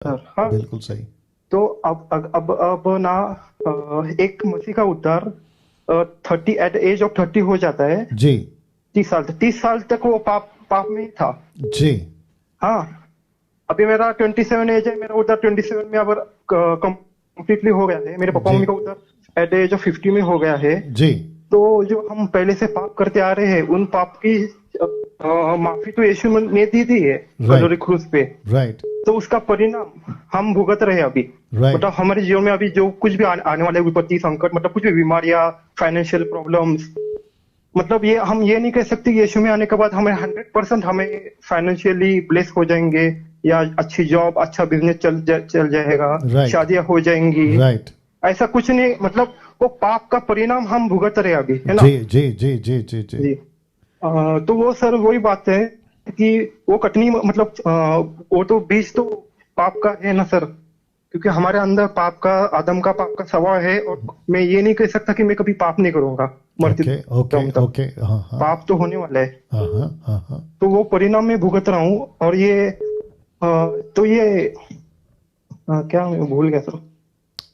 Sir हाँ। बिल्कुल सही। तो अब ना एक मसीह का उद्धार 30 एट एज ऑफ 30 हो जाता है। जी। 30 साल तक, 30 साल तक वो पाप पाप में ही था। जी। हाँ। अभी मेरा 27 एज है, मेरा उधर 27 में अब कंप्लीटली हो गया है। मेरे पापा जी। मम्मी का उधर एट एज ऑफ 50 में हो गया है। जी। तो जो हम पहले से पाप करते आ रहे हैं, उन पाप की माफी तो यीशु ने दी दी है कलोरी राइट। क्रूज पे। राइट। तो उसका परिणाम हम भुगत रहे हैं अभी। राइट। मतलब हमारे जीवन में अभी जो कुछ भी आने वाले विपत्ति संकट, मतलब कुछ भी बीमारियां, फाइनेंशियल प्रॉब्लम्स, मतलब ये हम ये नहीं कह सकते कि यीशु में आने के बाद हमें 100% हमें फाइनेंशियली ब्लेस हो जाएंगे, या अच्छी जॉब, अच्छा बिजनेस चल जाएगा, राइट। शादियां हो जाएंगी। राइट। ऐसा कुछ नहीं, मतलब वो पाप का परिणाम हम भुगत रहे हैं अभी, है ना। जी जी जी जी जी जी। जी। तो वो सर वही बात है कि वो कटनी, मतलब वो तो बीज तो पाप का है ना सर। क्योंकि हमारे अंदर पाप का, आदम का पाप का स्वभाव है, और मैं ये नहीं कह सकता कि मैं कभी पाप नहीं करूंगा मरते ओके ओके दम तक। ओके। हाँ हाँ। पाप तो होने वाला है। हाँ हाँ हाँ हाँ। तो वो परिणाम मैं भुगत रहा हूँ। और ये तो ये क्या, मैं भूल गया सर।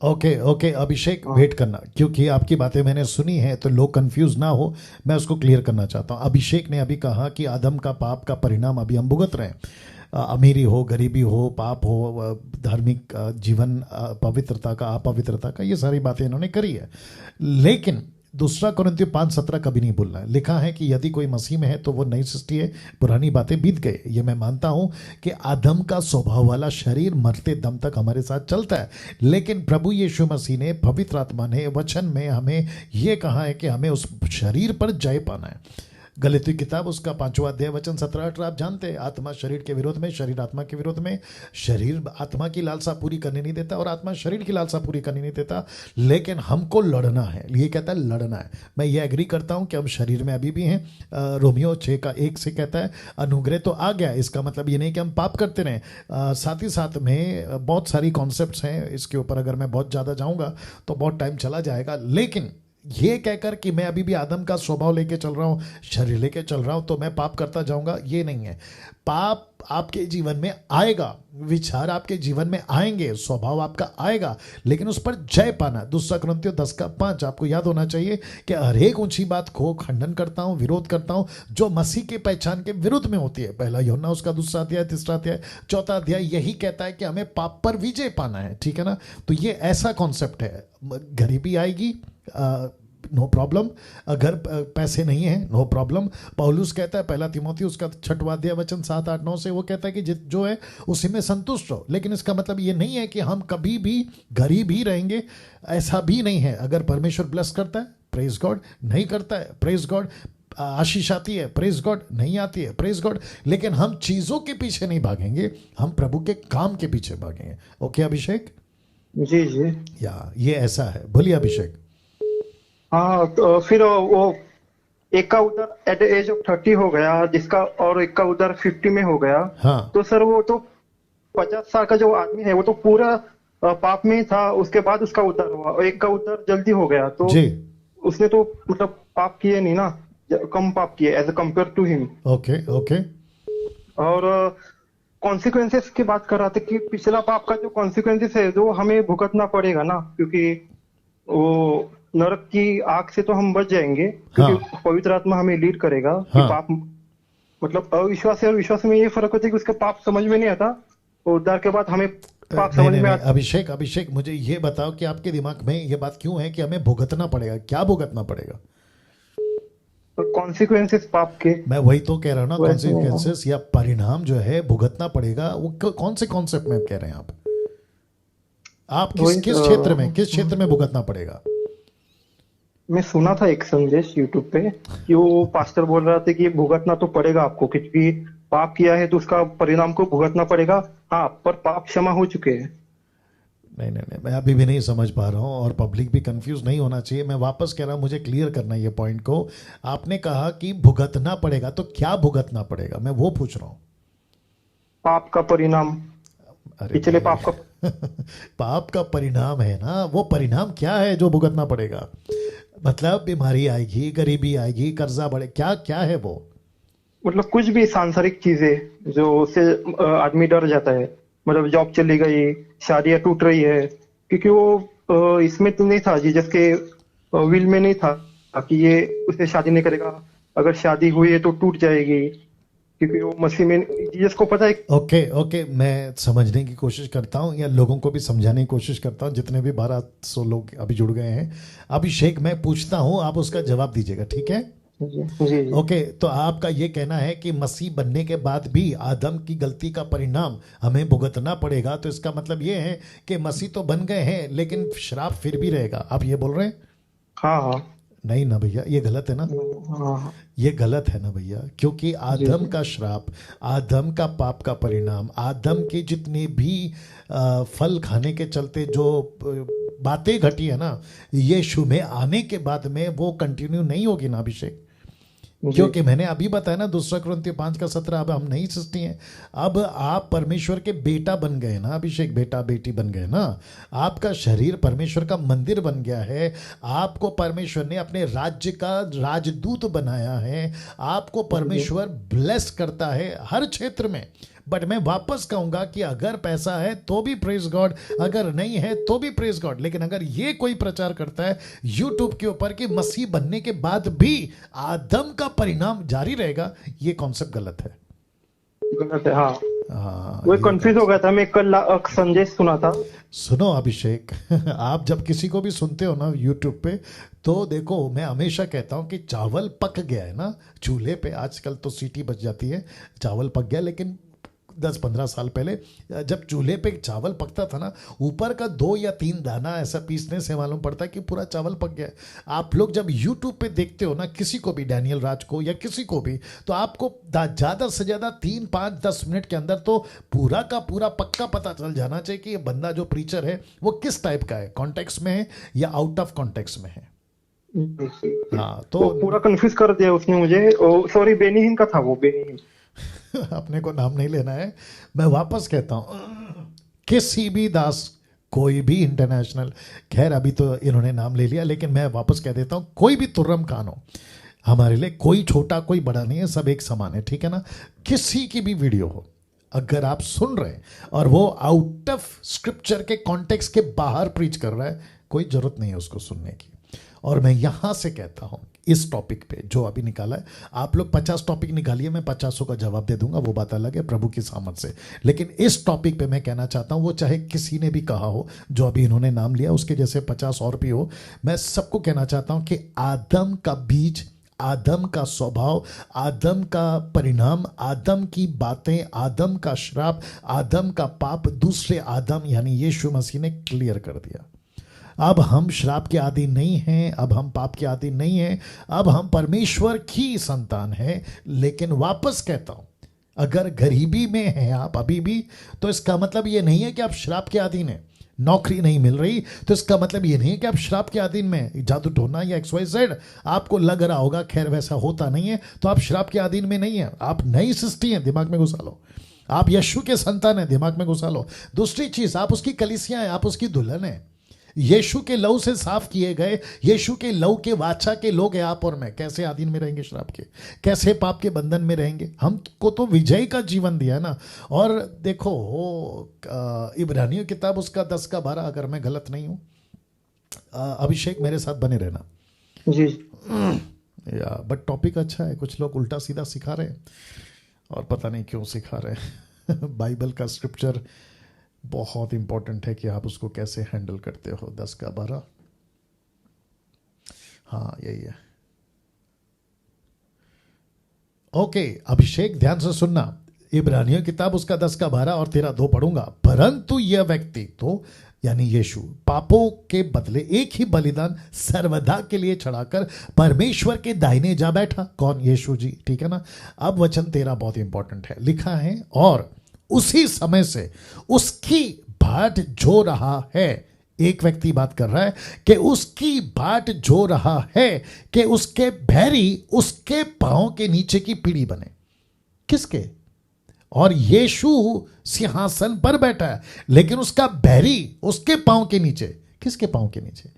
ओके ओके अभिषेक, हाँ। वेट करना, क्योंकि आपकी बातें मैंने सुनी है तो लोग कंफ्यूज ना हो। मैं उसको क्लियर करना चाहता हूँ। अभिषेक ने अभी कहा कि आदम का पाप का परिणाम अभी हम भुगत रहे हैं। अमीरी हो, गरीबी हो, पाप हो, धार्मिक जीवन, पवित्रता का, अपवित्रता का, ये सारी बातें इन्होंने करी है। लेकिन दूसरा कोरिन्थियों 5:17 कभी नहीं भूलना है। लिखा है कि यदि कोई मसीह में है तो वो नई सृष्टि है, पुरानी बातें बीत गए। ये मैं मानता हूं कि आदम का स्वभाव वाला शरीर मरते दम तक हमारे साथ चलता है। लेकिन प्रभु यीशु मसीह ने, पवित्र आत्मा ने वचन में हमें ये कहा है कि हमें उस शरीर पर जय पाना है। गलती किताब उसका 5वां अध्याय वचन 17-18 आप जानते हैं। आत्मा शरीर के विरोध में, शरीर आत्मा के विरोध में। शरीर आत्मा की लालसा पूरी करने नहीं देता और आत्मा शरीर की लालसा पूरी करने नहीं देता। लेकिन हमको लड़ना है, ये कहता है लड़ना है। मैं ये एग्री करता हूं कि हम शरीर में अभी भी हैं। रोमियो 6:1 से कहता है अनुग्रह तो आ गया। इसका मतलब ये नहीं कि हम पाप करते रहें। साथ ही साथ में बहुत सारी कॉन्सेप्ट्स हैं इसके ऊपर, अगर मैं बहुत ज़्यादा जाऊंगा तो बहुत टाइम चला जाएगा। लेकिन ये कहकर कि मैं अभी भी आदम का स्वभाव लेके चल रहा हूं, शरीर लेके चल रहा हूं, तो मैं पाप करता जाऊंगा, ये नहीं है। पाप आपके जीवन में आएगा, विचार आपके जीवन में आएंगे, स्वभाव आपका आएगा, लेकिन उस पर जय पाना। दूसरा कोरिन्थियों 10:5 आपको याद होना चाहिए कि हर एक ऊंची बात को खंडन करता हूं, विरोध करता हूं जो मसीह के पहचान के विरुद्ध में होती है। पहला यूहन्ना उसका 2 अध्याय, 3 अध्याय, 4 अध्याय यही कहता है कि हमें पाप पर विजय पाना है, ठीक है ना। तो ये ऐसा कॉन्सेप्ट है। गरीबी आएगी, नो प्रॉब्लम। अगर पैसे नहीं है, नो प्रॉब्लम। पौलुस कहता है, पहला तिमोथी उसका 6वां अध्याय वचन 7, 8, 9 से, वो कहता है कि जो है उसी में संतुष्ट रहो। लेकिन इसका मतलब ये नहीं है कि हम कभी भी गरीब ही रहेंगे, ऐसा भी नहीं है। अगर परमेश्वर ब्लेस करता है, प्रेज गॉड। नहीं करता है, प्रेज गॉड। आशीष आती है, प्रेज गॉड। नहीं आती है, प्रेज गॉड। लेकिन हम चीजों के पीछे नहीं भागेंगे, हम प्रभु के काम के पीछे भागेंगे। ओके अभिषेक। जी जी। या ये ऐसा है, बोलिए अभिषेक। हाँ, तो फिर वो एक का उधर एट एज ऑफ 30 हो गया जिसका, और एक का उधर 50 में हो गया। हाँ। तो सर वो तो 50 साल का जो आदमी है वो तो पूरा पाप में ही था। उसके बाद उसका उद्धार हुआ, और एक का उद्धार जल्दी हो गया। तो जी। उसने तो मतलब पाप किए नहीं ना, कम पाप किए as a compare to him. Okay okay. और कॉन्सिक्वेंसेस की बात कर रहा था कि पिछला पाप का जो कॉन्सिक्वेंसेस है जो हमें भुगतना पड़ेगा ना, क्योंकि वो नरक की आग से तो हम बच जाएंगे, क्योंकि हाँ पवित्र आत्मा हमें लीड करेगा कि हाँ। पाप, मतलब अविश्वास और विश्वास में ये फर्क होता है कि उसका पाप समझ में नहीं आता, और उद्धार के बाद हमें पाप नहीं समझ नहीं में नहीं, आता। अभिषेक अभिषेक, मुझे ये बताओ कि आपके दिमाग में ये बात क्यों है कि हमें भुगतना पड़ेगा? क्या भुगतना पड़ेगा? कॉन्सिक्वेंसेस पाप के मैं वही तो कह रहा हूँ ना, वैसे। कॉन्सिक्वेंसेस या परिणाम जो है भुगतना पड़ेगा, वो कौन से कॉन्सेप्ट में कह रहे हैं आप? आप किस वही किस क्षेत्र में, किस क्षेत्र में भुगतना पड़ेगा? मैं सुना था एक संदेश यूट्यूब पे कि वो पास्टर बोल रहा था कि भुगतना तो पड़ेगा आपको, क्योंकि पाप किया है तो उसका परिणाम को भुगतना पड़ेगा। हाँ, पर पाप क्षमा हो चुके हैं। नहीं नहीं नहीं, मैं अभी भी नहीं समझ पा रहा हूँ, और पब्लिक भी कंफ्यूज नहीं होना चाहिए। मैं वापस कह रहा हूँ, मुझे क्लियर करना है ये पॉइंट को। आपने कहा कि भुगतना पड़ेगा, तो क्या भुगतना पड़ेगा, मैं वो पूछ रहा हूँ। पाप का परिणाम, अरे पिछले भाई पाप का, पाप का परिणाम है ना, वो परिणाम क्या है जो भुगतना पड़ेगा? मतलब बीमारी आएगी, गरीबी आएगी, कर्जा बढ़े, क्या क्या है वो? मतलब कुछ भी सांसारिक चीजें जो उससे आदमी डर जाता है। मतलब जॉब चली गई, शादियां टूट रही है, क्योंकि वो इसमें तो नहीं था, जीसस के विल में नहीं था कि ये उससे शादी नहीं करेगा, अगर शादी हुई है तो टूट जाएगी, क्योंकि वो मसीह में जीसस को पता है। ओके ओके, मैं समझने की कोशिश करता हूँ या लोगों को भी समझाने की कोशिश करता हूँ, जितने भी 1200 लोग अभी जुड़ गए हैं। अभिषेक, मैं पूछता हूँ, आप उसका जवाब दीजिएगा, ठीक है? जी जी जी। ओके, तो आपका ये कहना है कि मसीह बनने के बाद भी आदम की गलती का परिणाम हमें भुगतना पड़ेगा, तो इसका मतलब ये है कि मसीह तो बन गए हैं लेकिन श्राप फिर भी रहेगा, आप ये बोल रहे हैं? हाँ हाँ। नहीं ना भैया, ये गलत है ना, हाँ हाँ। ये गलत है ना भैया, क्योंकि जी आदम जी। का श्राप, आदम का पाप का परिणाम, आदम के जितने भी फल खाने के चलते जो बातें घटी है ना, यीशु में आने के बाद में वो कंटिन्यू नहीं होगी ना अभिषेक, जी क्योंकि मैंने अभी बताया ना 2 कुरिन्थियों 5:17, अब हम नई सृष्टि हैं, अब आप परमेश्वर के बेटा बन गए ना अभिषेक, बेटा बेटी बन गए ना, आपका शरीर परमेश्वर का मंदिर बन गया है, आपको परमेश्वर ने अपने राज्य का राजदूत बनाया है, आपको परमेश्वर ब्लेस करता है हर क्षेत्र में। बट मैं वापस कहूंगा कि अगर पैसा है तो भी प्रेज गॉड, अगर नहीं है तो भी प्रेज गॉड, लेकिन अगर ये कोई प्रचार करता है यूट्यूब के ऊपर कि मसीह बनने के बाद भी आदम का परिणाम जारी रहेगा, ये कॉन्सेप्ट गलत है। गलत है, हाँ। हाँ, वो ये कंफ्यूज हो गया था, मैं कल संदेश सुना था। सुनो अभिषेक, आप जब किसी को भी सुनते हो ना यूट्यूब पे, तो देखो, मैं हमेशा कहता हूँ कि चावल पक गया है ना चूल्हे पे, आजकल तो सीटी बच जाती है, चावल पक गया, लेकिन 10-15 साल पहले जब चूल्हे पे चावल पकता था ना, ऊपर का 2 या 3 दाना ऐसा पीसने से मालूम पड़ता है कि पूरा चावल पक गया है। आप लोग जब यूट्यूब पे देखते हो ना किसी को भी, डैनियल राज को या किसी को भी, तो आपको ज़्यादा से ज़्यादा 3, 5, 10 मिनट के अंदर तो पूरा का पूरा पक्का पता चल जाना चाहिए कि ये बंदा जो प्रीचर है वो किस टाइप का है, कॉन्टेक्स्ट में है या आउट ऑफ कॉन्टेक्स्ट में है। हाँ, तो पूरा कंफ्यूज कर दिया उसने मुझे। सॉरी, बेनीहीन का था वो, बेनीहीन। अपने को नाम नहीं लेना है, मैं वापस कहता हूं, किसी भी दास, कोई भी इंटरनेशनल, खैर अभी तो इन्होंने नाम ले लिया, लेकिन मैं वापस कह देता हूं, कोई भी तुर्रम खान हो, हमारे लिए कोई छोटा कोई बड़ा नहीं है, सब एक समान है, ठीक है ना? किसी की भी वीडियो हो, अगर आप सुन रहे हैं और वो आउट ऑफ स्क्रिप्चर के कॉन्टेक्स्ट के बाहर प्रीच कर रहा है, कोई जरूरत नहीं है उसको सुनने की। और मैं यहां से कहता हूं, इस टॉपिक पे जो अभी निकाला है, आप लोग 50 टॉपिक निकालिए, मैं 50 का जवाब दे दूंगा, वो बात अलग है प्रभु की सामर्थ से, लेकिन इस टॉपिक पे मैं कहना चाहता हूं, वो चाहे किसी ने भी कहा हो, जो अभी इन्होंने नाम लिया, उसके जैसे 50 और भी हो, मैं सबको कहना चाहता हूं कि आदम का बीज, आदम का स्वभाव, आदम का परिणाम, आदम की बातें, आदम का श्राप, आदम का पाप, दूसरे आदम यानी यीशु मसीह ने क्लियर कर दिया। अब हम श्राप के आदि नहीं हैं, अब हम पाप के आदि नहीं हैं, अब हम परमेश्वर की संतान हैं। लेकिन वापस कहता हूं, अगर गरीबी में हैं आप अभी भी, तो इसका मतलब ये नहीं है कि आप श्राप के अधीन हैं। नौकरी नहीं मिल रही तो इसका मतलब ये नहीं है कि आप श्राप के अधीन में, जादू टोना या XYZ आपको लग रहा होगा, खैर वैसा होता नहीं है, तो आप श्राप के अधीन में नहीं है, आप नई सृष्टि हैं, दिमाग में घुसा लो। आप यीशु के संतान हैं, दिमाग में घुसा लो। दूसरी चीज, आप उसकी कलीसिया हैं, आप उसकी दुल्हन हैं, यीशु के लहू से साफ किए गए, यीशु के लहू के वाचा के लोग हैं आप और मैं। कैसे अधीन में रहेंगे श्राप के, कैसे पाप के बंधन में रहेंगे? हमको तो विजय का जीवन दिया ना। और देखो, इब्रानियों किताब उसका 10:12, अगर मैं गलत नहीं हूं, अभिषेक मेरे साथ बने रहना जी। या, बट टॉपिक अच्छा है, कुछ लोग उल्टा सीधा सिखा रहे हैं और पता नहीं क्यों सिखा रहे हैं। बाइबल का स्क्रिप्चर बहुत इंपॉर्टेंट है कि आप उसको कैसे हैंडल करते हो। 10:12, हाँ यही है। ओके अभिषेक, ध्यान से सुनना, इब्रानियों किताब उसका 10:12 और 13:2 पढ़ूंगा। परंतु यह व्यक्ति, तो यानी यीशु, पापों के बदले एक ही बलिदान सर्वदा के लिए चढ़ाकर परमेश्वर के दाहिने जा बैठा। कौन? यीशु जी, ठीक है ना? अब वचन 13 बहुत इंपॉर्टेंट है, लिखा है, और उसी समय से उसकी बाट जो रहा है, एक व्यक्ति बात कर रहा है कि उसकी बाट जो रहा है कि उसके बैरी उसके पांव के नीचे की पीढ़ी बने। किसके? और यीशु सिंहासन पर बैठा है, लेकिन उसका बैरी उसके पांव के नीचे। किसके पांव के नीचे?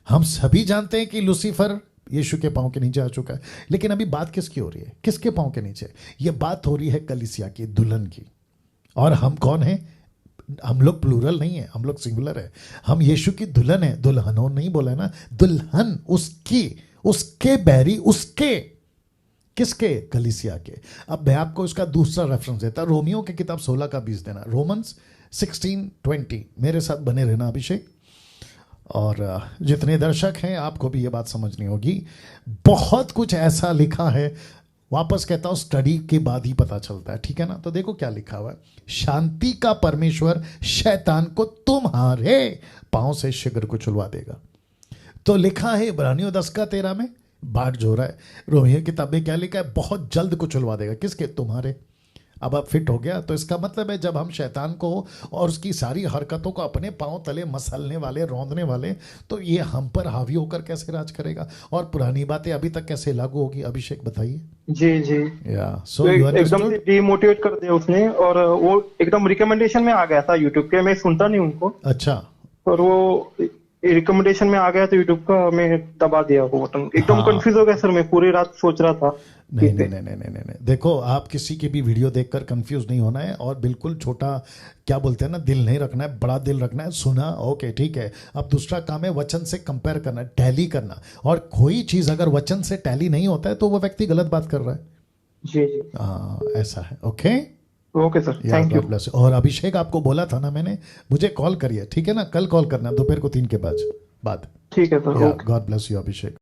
हम सभी जानते हैं कि लूसीफर यीशु के पांव के नीचे आ चुका है, लेकिन अभी बात किसकी हो रही है? किसके पांव के नीचे? यह बात हो रही है कलीसिया की, दुल्हन की। और हम कौन हैं? हम लोग प्लूरल नहीं है, हम लोग सिंगुलर है। हम यीशु की दुल्हन है, दुल्हनों नहीं बोला है ना, दुल्हन उसकी, उसके बैरी, उसके, किसके? कलीसिया के। अब मैं आपको इसका दूसरा रेफरेंस देता, रोमियो की किताब 16 का 20 देना, रोमन्स 16:20। मेरे साथ बने रहना अभिषेक, और जितने दर्शक हैं आपको भी ये बात समझनी होगी। बहुत कुछ ऐसा लिखा है, वापस कहता हूं, स्टडी के बाद ही पता चलता है, ठीक है ना? तो देखो क्या लिखा हुआ है, शांति का परमेश्वर शैतान को तुम्हारे पांव से शीघ्र को छुड़वा देगा। तो लिखा है इब्रानियों 10:13 में, बाट जो रहा है। रोमियो किताब में क्या लिखा है? बहुत जल्द को छुड़वा देगा। किसके? तुम्हारे। अब आप फिट हो गया? तो इसका मतलब है जब हम शैतान को और उसकी सारी हरकतों को अपने पांव तले मसलने वाले, रौंदने वाले, तो ये हम पर हावी होकर कैसे राज करेगा, और पुरानी बातें अभी तक कैसे लागू होगी? अभिषेक बताइए। जी जी। या सो तो यू एकदम अंडरस्टूड। डिमोटिवेट कर दिया उसने, और वो एकदम रिकमेंडेशन में आ गया था यूट्यूब के, मैं सुनता नहीं उनको, अच्छा। और वो रिकमेंडेशन में आ गया तो यूट्यूब का, मैं दबा दिया वो बटन। एकदम हाँ। कंफ्यूज हो गया सर, मैं पूरी रात सोच रहा था। नहीं नहीं नहीं नहीं नहीं नहीं नहीं। देखो, आप किसी की भी वीडियो देखकर कंफ्यूज नहीं होना है, और बिल्कुल छोटा, क्या बोलते हैं ना, दिल नहीं रखना है, बड़ा दिल रखना है। सुना, ओके ठीक है। अब दूसरा काम है वचन से कंपेयर करना, टैली करना, और कोई चीज अगर वचन से टैली नहीं होता है तो वो व्यक्ति गलत बात कर रहा है। जी जी। हाँ, ऐसा है। Okay, okay sir, thank you. और अभिषेक आपको बोला था ना मैंने, मुझे कॉल करिए, ठीक है ना? कल कॉल करना दोपहर को 3 के बाद। ठीक है sir, okay. God bless you Abhishek.